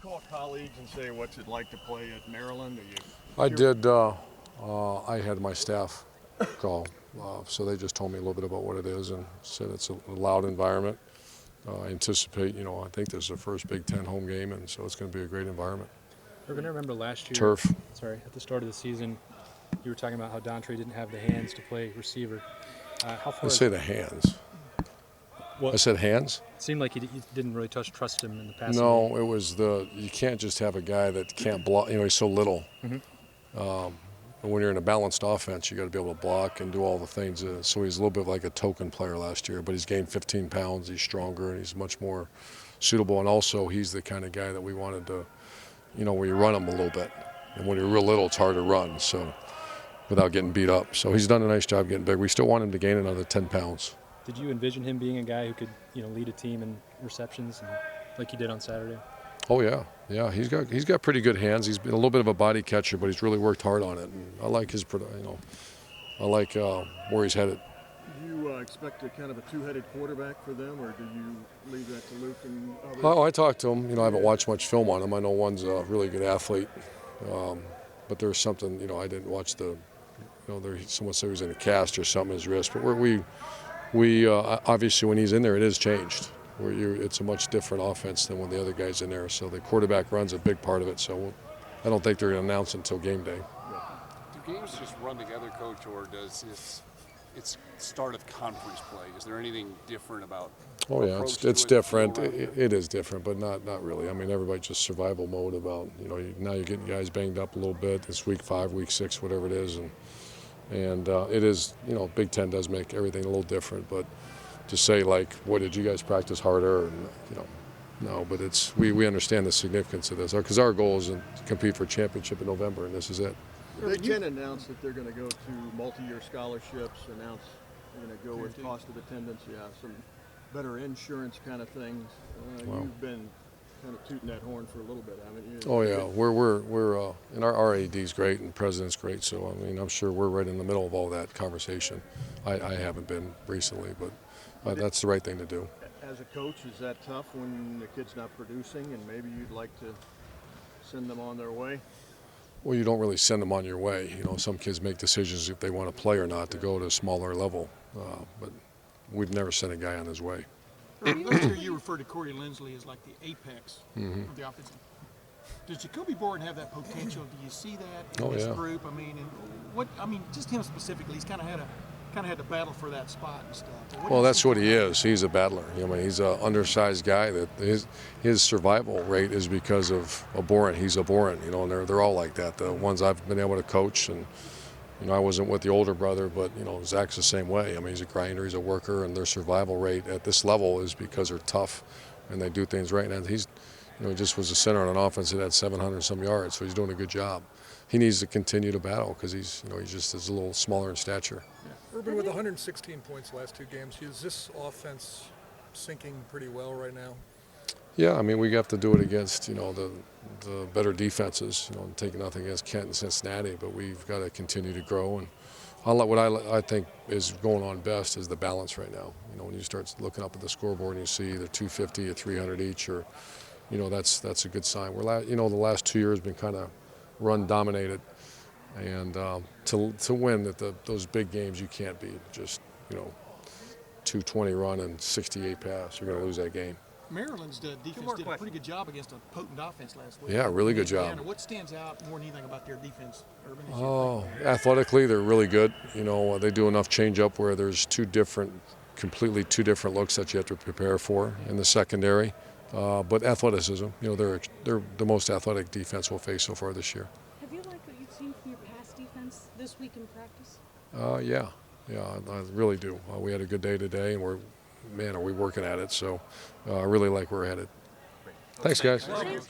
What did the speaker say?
call colleagues and say what's it like to play at Maryland? I did. I had my staff call, so they just told me a little bit about what it is and said it's a loud environment. I anticipate, I think this is the first Big Ten home game, and so it's going to be a great environment. We're going to remember last year. Turf. Sorry, at the start of the season, you were talking about how Dontre didn't have the hands to play receiver. How far? I say the hands. What? I said hands. It seemed like you didn't really trust him in the passing No, game. it was you can't just have a guy that can't block. He's so little. And when you're in a balanced offense, you got to be able to block and do all the things. So he's a little bit like a token player last year, but he's gained 15 pounds. He's stronger and he's much more suitable. And also, he's the kind of guy that we wanted to, where you run him a little bit. And when you're real little, it's hard to run. So without getting beat up. So he's done a nice job getting big. We still want him to gain another 10 pounds. Did you envision him being a guy who could, lead a team in receptions like you did on Saturday? Oh yeah. He's got pretty good hands. He's been a little bit of a body catcher, but he's really worked hard on it. And I like I like where he's headed. Do you expect a kind of a two-headed quarterback for them, or do you leave that to Luke and others? Oh, I talked to him. I haven't watched much film on him. I know one's a really good athlete, but there's something. I didn't watch someone said he was in a cast or something in his wrist. But we obviously when he's in there, it is changed. It's a much different offense than when the other guy's in there. So the quarterback run's a big part of it. So I don't think they're going to announce it until game day. Do games just run together, Coach, or does it's start of conference play? Is there anything different about? Oh yeah, it's different. It is different, but not really. I mean, everybody's just survival mode about now you're getting guys banged up a little bit. It's week 5, week 6, whatever it is, and it is Big Ten does make everything a little different, but. To say what did you guys practice harder? And, no, but we understand the significance of this because our goal is to compete for a championship in November, and this is it. The Big Ten announced that they're going to go to multi-year scholarships. Announced they're going to go with cost of attendance. Yeah, some better insurance kind of things. Wow. You've been kind of tooting that horn for a little bit, haven't you? Oh yeah, we're and our RAD is great and President's great. So I mean, I'm sure we're right in the middle of all that conversation. I haven't been recently, but. That's the right thing to do. As a coach, is that tough when the kid's not producing and maybe you'd like to send them on their way? Well, you don't really send them on your way. Some kids make decisions if they want to play or not to go to a smaller level. But we've never sent a guy on his way. Last year you referred to Corey Linsley as like the apex of the offense. Does Jacoby Borden have that potential? Do you see that in this group? I mean, just him specifically. He's kind of had to battle for that spot and stuff. Well, that's what he is. He's a battler. He's an undersized guy. That his survival rate is because of a Boren. He's a Boren, and they're all like that. The ones I've been able to coach, and I wasn't with the older brother, but Zach's the same way. I mean, he's a grinder, he's a worker, and their survival rate at this level is because they're tough and they do things right. And he just was a center on an offense that had 700 some yards, so he's doing a good job. He needs to continue to battle because he's just is a little smaller in stature. Urban, with 116 points the last 2 games, is this offense sinking pretty well right now? Yeah, I mean, we have to do it against, the better defenses, taking nothing against Kent and Cincinnati, but we've got to continue to grow. And what I think is going on best is the balance right now. When you start looking up at the scoreboard and you see either 250 or 300 each, or, that's a good sign. The last 2 years have been kind of run dominated. And to win those big games, you can't be just 220 run and 68 pass. You're going to lose that game. Maryland's defense did a pretty good job against a potent offense last week. Yeah, really good job. What stands out more than anything about their defense, Urban? Oh, athletically, they're really good. They do enough change up where there's completely two different looks that you have to prepare for in the secondary. But athleticism, they're the most athletic defense we'll face so far this year. Have you liked what you've seen from your pass defense this week in practice? Yeah, I really do. We had a good day today, and are we working at it? So I really like where we're headed. Thanks, guys. Thanks.